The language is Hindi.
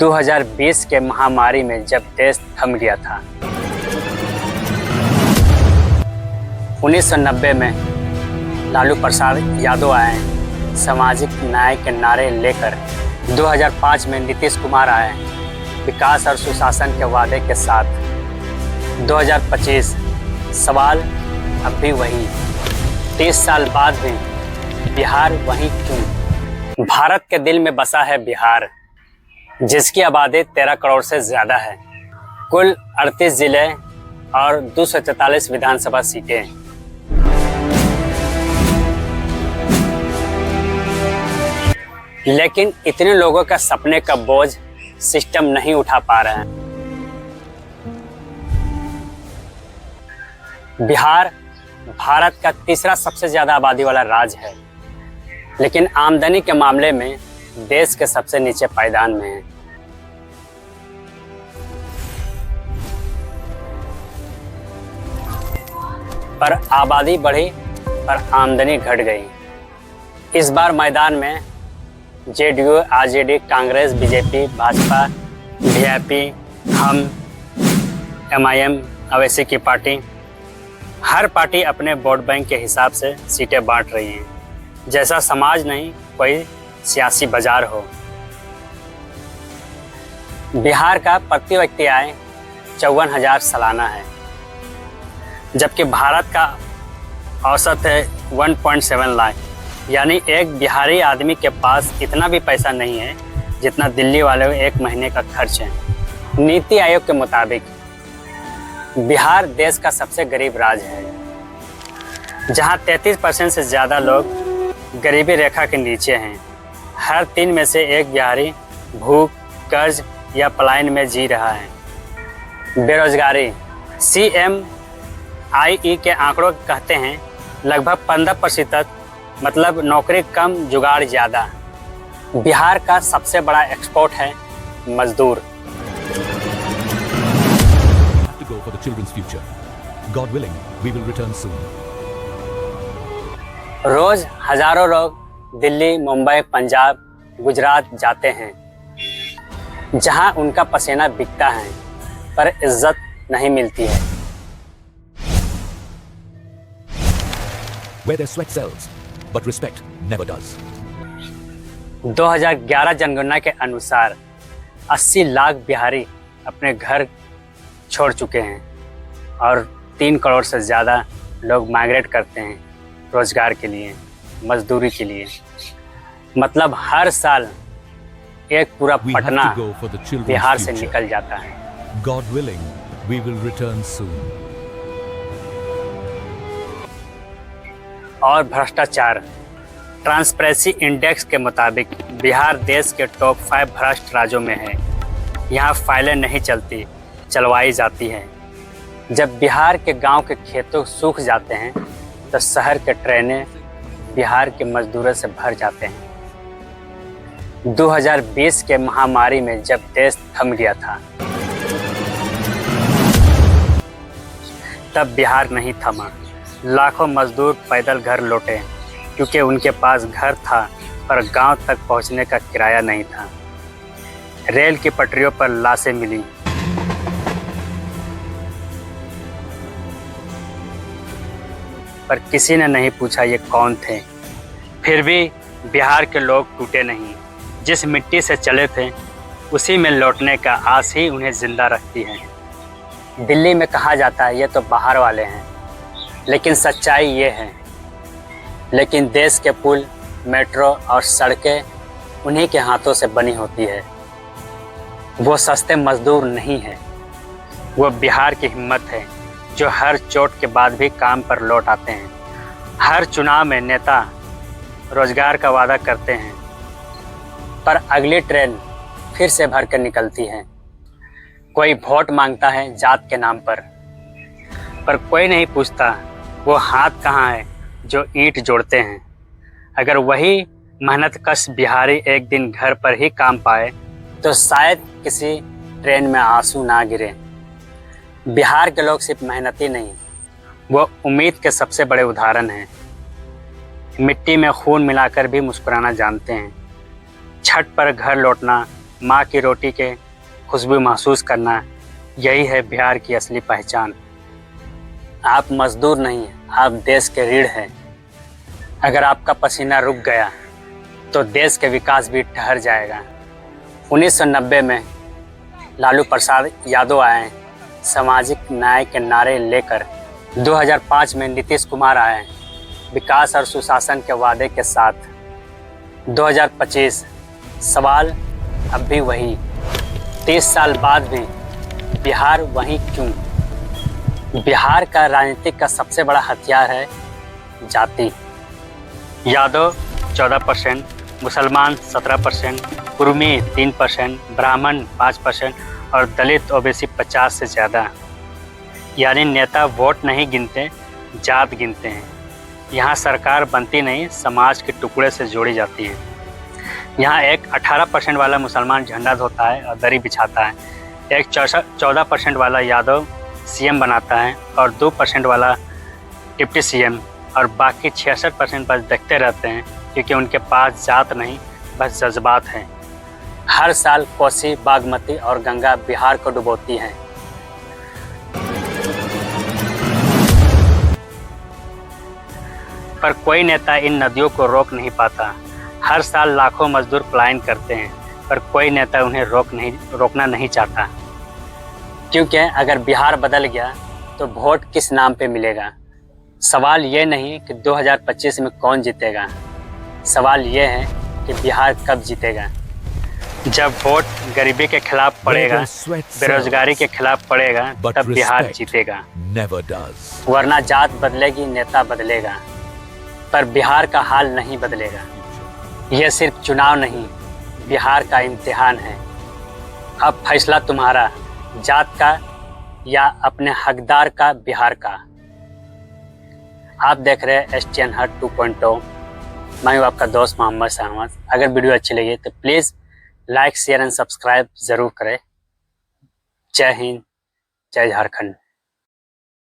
2020 के महामारी में जब देश थम गया था, 1990 में लालू प्रसाद यादव आए सामाजिक न्याय के नारे लेकर, 2005 में नीतीश कुमार आए विकास और सुशासन के वादे के साथ, 2025 सवाल अब भी वही, 30 साल बाद भी बिहार वही क्यों? भारत के दिल में बसा है बिहार, जिसकी आबादी 13 करोड़ से ज़्यादा है, कुल 38 जिले और 244 विधानसभा सीटें। लेकिन इतने लोगों का सपने का बोझ सिस्टम नहीं उठा पा रहे हैं। बिहार भारत का तीसरा सबसे ज़्यादा आबादी वाला राज्य है, लेकिन आमदनी के मामले में देश के सबसे नीचे पायदान में है। पर आबादी बढ़ी पर आमदनी घट गई। इस बार मैदान में JDU, RJD, Congress, BJP, Bhajpa, VIP, हम, एमआईएम, अवैसी की पार्टी, हर पार्टी अपने वोट बैंक के हिसाब से सीटें बांट रही हैं, जैसा समाज नहीं कोई सियासी बाजार हो। बिहार का प्रति व्यक्ति आय 54,000 सालाना है, जबकि भारत का औसत है 1.7 लाख। यानी एक बिहारी आदमी के पास इतना भी पैसा नहीं है जितना दिल्ली वाले को एक महीने का खर्च है। नीति आयोग के मुताबिक बिहार देश का सबसे गरीब राज्य है, जहां 33% से ज़्यादा लोग गरीबी रेखा के नीचे हैं। हर 3 में से एक बिहारी भूख, कर्ज या पलायन में जी रहा है। बेरोजगारी, CMIE के आंकड़ों कहते हैं लगभग 15%, मतलब नौकरी कम जुगाड़ ज़्यादा। बिहार का सबसे बड़ा एक्सपोर्ट है मजदूर। रोज हजारों लोग दिल्ली, मुंबई, पंजाब, गुजरात जाते हैं, जहां उनका पसीना बिकता है पर इज्जत नहीं मिलती है। Where their sweat sells, but respect never does. 2011 जनगणना के अनुसार 80 लाख बिहारी अपने घर छोड़ चुके हैं और 3 करोड़ से ज़्यादा लोग माइग्रेट करते हैं रोजगार के लिए, मजदूरी के लिए। मतलब हर साल एक पूरा पटना बिहार से निकल जाता है। God willing, we will return soon. और भ्रष्टाचार, ट्रांसपेरेंसी इंडेक्स के मुताबिक बिहार देश के टॉप 5 भ्रष्ट राज्यों में है। यहाँ फाइलें नहीं चलती, चलवाई जाती हैं। जब बिहार के गांव के खेतों सूख जाते हैं तो शहर के ट्रेनें बिहार के मजदूरों से भर जाते हैं। 2020 के महामारी में जब देश थम गया था, तब बिहार नहीं थमा। लाखों मजदूर पैदल घर लौटे, क्योंकि उनके पास घर था पर गांव तक पहुंचने का किराया नहीं था। रेल की पटरियों पर लाशें मिली, पर किसी ने नहीं पूछा ये कौन थे। फिर भी बिहार के लोग टूटे नहीं। जिस मिट्टी से चले थे उसी में लौटने का आस ही उन्हें जिंदा रखती है। दिल्ली में कहा जाता है ये तो बाहर वाले हैं, लेकिन सच्चाई ये है। लेकिन देश के पुल, मेट्रो और सड़कें उन्हीं के हाथों से बनी होती है। वो सस्ते मजदूर नहीं है, वो बिहार की हिम्मत है जो हर चोट के बाद भी काम पर लौट आते हैं। हर चुनाव में नेता रोजगार का वादा करते हैं, पर अगली ट्रेन फिर से भर कर निकलती है। कोई वोट मांगता है जात के नाम पर कोई नहीं पूछता वो हाथ कहाँ है जो ईंट जोड़ते हैं। अगर वही मेहनतकश बिहारी एक दिन घर पर ही काम पाए तो शायद किसी ट्रेन में आंसू ना गिरे। बिहार के लोग सिर्फ मेहनती नहीं, वो उम्मीद के सबसे बड़े उदाहरण हैं। मिट्टी में खून मिलाकर भी मुस्कुराना जानते हैं। छठ पर घर लौटना, माँ की रोटी के खुशबू महसूस करना, यही है बिहार की असली पहचान। आप मजदूर नहीं, आप देश के रीढ़ हैं। अगर आपका पसीना रुक गया तो देश के विकास भी ठहर जाएगा। 1990 में लालू प्रसाद यादव आए सामाजिक न्याय के नारे लेकर। 2005 में नीतीश कुमार आए विकास और सुशासन के वादे के साथ। 2025 सवाल अब भी वही, 30 साल बाद भी बिहार वहीं क्यों? बिहार का राजनीतिक का सबसे बड़ा हथियार है जाति। यादव 14%, मुसलमान 17%, कुर्मी 3%, ब्राह्मण 5% और दलित ओबीसी 50 से ज़्यादा। यानी नेता वोट नहीं गिनते, जात गिनते हैं। यहाँ सरकार बनती नहीं, समाज के टुकड़े से जोड़ी जाती है। यहाँ एक 18% वाला मुसलमान झंडा धोता है और दरी बिछाता है, एक 14% वाला यादव सीएम बनाता है और 2% वाला डिप्टी सीएम, और बाकी 66% बस देखते रहते हैं, क्योंकि उनके पास जात नहीं, बस जज्बात हैं। हर साल कोसी, बागमती और गंगा बिहार को डुबोती हैं। पर कोई नेता इन नदियों को रोक नहीं पाता। हर साल लाखों मजदूर पलायन करते हैं, पर कोई नेता उन्हें रोकना नहीं चाहता। क्योंकि अगर बिहार बदल गया तो वोट किस नाम पे मिलेगा? सवाल ये नहीं कि 2025 में कौन जीतेगा, सवाल ये है कि बिहार कब जीतेगा। जब वोट गरीबी के खिलाफ पड़ेगा, बेरोजगारी के खिलाफ पड़ेगा, तब बिहार जीतेगा। वरना जात बदलेगी, नेता बदलेगा, पर बिहार का हाल नहीं बदलेगा। यह सिर्फ चुनाव नहीं, बिहार का इम्तिहान है। अब फैसला तुम्हारा, जात का या अपने हकदार का, बिहार का। आप देख रहे हैं STN हट 2.0। मैं हूँ आपका दोस्त मोहम्मद शाहनवाज। अगर वीडियो अच्छी लगी तो please like, share and subscribe ज़रूर करें। जय हिंद, जय झारखंड।